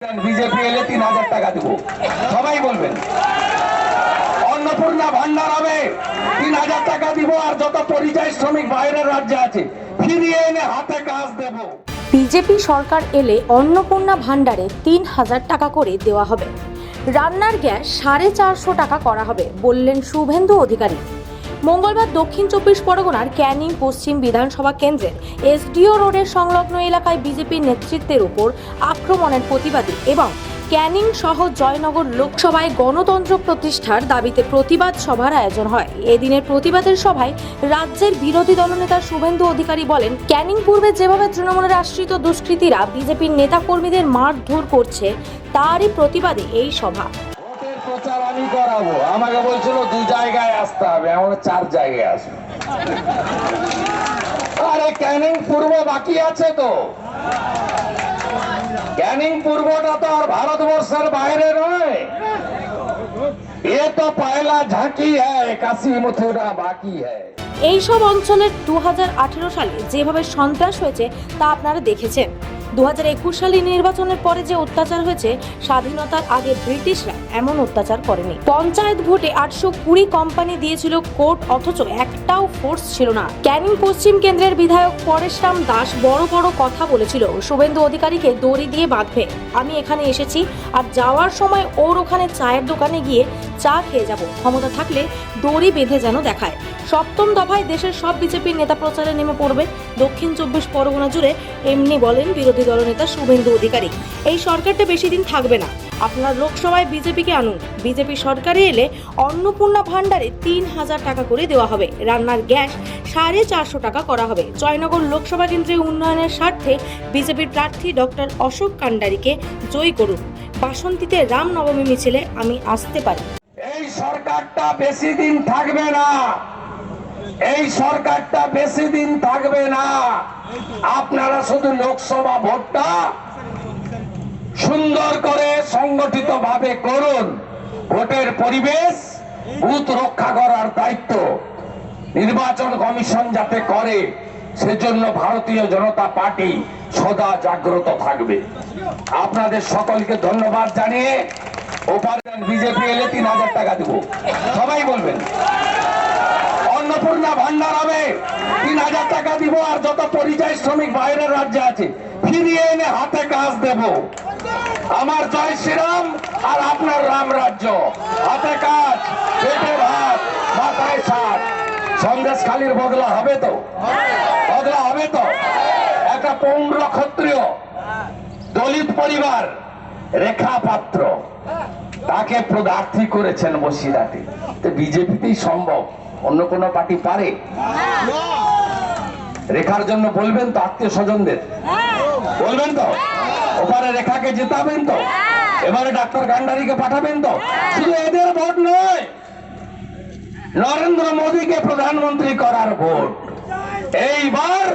BJP এলে 3000 টাকা দেবো, সবাই বলবেন। অন্নপূর্ণা ভান্ডার হবে, 3000 টাকা দিব। আর যত পরিযায়ী শ্রমিক বাইরের রাজ্যে আছে ফিরিয়ে এনে হাতে কাজ দেব। বিজেপি সরকার এলে অন্নপূর্ণা ভান্ডারে 3000 টাকা করে দেওয়া হবে। রান্নার গ্যাস 450 টাকা করা হবে বললেন শুভেন্দু অধিকারী। মঙ্গলবার দক্ষিণ 24 পরগনার ক্যানিং পশ্চিম বিধানসভা কেন্দ্রের এসডিও রোডের সংলগ্ন এলাকায় বিজেপির নেতৃত্বের উপর আক্রমণের প্রতিবাদে এবং ক্যানিং সহ জয়নগর লোকসভায় গণতন্ত্র প্রতিষ্ঠার দাবিতে প্রতিবাদ সভার আয়োজন হয়। এদিনের প্রতিবাদের সভায় রাজ্যের বিরোধী দলনেতা শুভেন্দু অধিকারী বলেন, ক্যানিং পূর্বে যেভাবে তৃণমূলের আশ্রিত দুষ্কৃতীরা বিজেপির নেতাকর্মীদের মারধর করছে তারই প্রতিবাদে এই সভা। প্রচার আমি করাবো, আমাকে বলছিল 2 জায়গায় আসতে হবে, এমন 4 জায়গায় আসবে। আরে ক্যানিং পূর্ব বাকি আছে তো, ক্যানিং পূর্বটা তো আর ভারতবর্ষের বাইরে নয়, এ তো পয়লা ঝাঁকি হ্যায়, কাশি মথুরা বাকি হ্যায়। এই সব অঞ্চলের 2018 সালে যেভাবে সন্ত্রাস হয়েছে তা আপনারা দেখেছেন। 2021 সালে নির্বাচনের পরে যে অত্যাচার হয়েছে, স্বাধীনতার আগে ব্রিটিশরা এমন অত্যাচার করেনি। পঞ্চায়েত ভোটে 820 কোম্পানি দিয়েছিল কোর্ট, অথচ একটাও ফোর্স ছিল না। ক্যানিং পশ্চিম কেন্দ্রের বিধায়ক পরেশরাম দাস বড় বড় কথা বলেছিল শুভেন্দু অধিকারীকে দড়ি দিয়ে বাঁধবে। আমি এখানে এসেছি আর যাওয়ার সময় ওর ওখানে চায়ের দোকানে গিয়ে চা খেয়ে যাব, ক্ষমতা থাকলে দড়ি বেঁধে যেন দেখায়। সপ্তম দফায় দেশের সব বিজেপির নেতা প্রচারে নেমে পড়বে দক্ষিণ 24 পরগনা জুড়ে, এমনি বলেন বিরোধী দলনেতা শুভেন্দু অধিকারী। এই সরকারটা বেশি দিন থাকবে না, আপনারা লোকসভায় বিজেপিকে আনুন। বিজেপি সরকারে এলে অন্নপূর্ণা ভান্ডারে 3000 টাকা করে দেওয়া হবে। রান্নার গ্যাস 450 টাকা করা হবে। জয়নগর লোকসভা কেন্দ্রে উন্নয়নের স্বার্থে বিজেপির প্রার্থী ডক্টর অশোক কান্ডারিকে জয়ী করুন। বাসন্তীতে রামনবমী মিছিলে আমি আসতে পারি। এই সরকারটা বেশি দিন থাকবে না, এই সরকারটা বেশি দিন থাকবে না। আপনারা শুধু লোকসভা ভোটটা সুন্দর করে সংগঠিত ভাবে করুন। ভোটের পরিবেশ বুথ রক্ষা করার দায়িত্ব নির্বাচন কমিশন যাতে করে, সেজন্য ভারতীয় জনতা পার্টি সদা জাগ্রত থাকবে। আপনাদের সকলকে ধন্যবাদ জানিয়ে বিজেপি এলে 3000 টাকা দেবো, সবাই বলবেন। অন্নপূর্ণা ভান্ডার হবে, 3000 টাকা দিব। আর যত পরিযায়ী শ্রমিক বাইরের রাজ্যে আছে ফিরিয়ে এনে হাতে কাজ দেব। আমার জয় শ্রীরাম আর আপনার রাম রাজ্য। হাতে কাজ, পেটে ভাত, মাথায় ছাদ। সন্দেশ খালির বদলা হবে তো, বদলা হবে তো। একটা পৌর ক্ষত্রিয় দলিত পরিবার রেখা পাত্র, তাকে প্রার্থী করেছেন বসিরহাটে। তো বিজেপিতেই সম্ভব, অন্য কোন পার্টি পারে? রেখার জন্য বলবেন তো, আত্মীয় স্বজনদের বলবেন তো, ওপারে রেখাকে জেতাবেন তো, এবারে ডাক্তার কান্ডারিকে পাঠাবেন তো। শুধু এদের ভোট নয়, নরেন্দ্র মোদীকে প্রধানমন্ত্রী করার ভোট। এইবার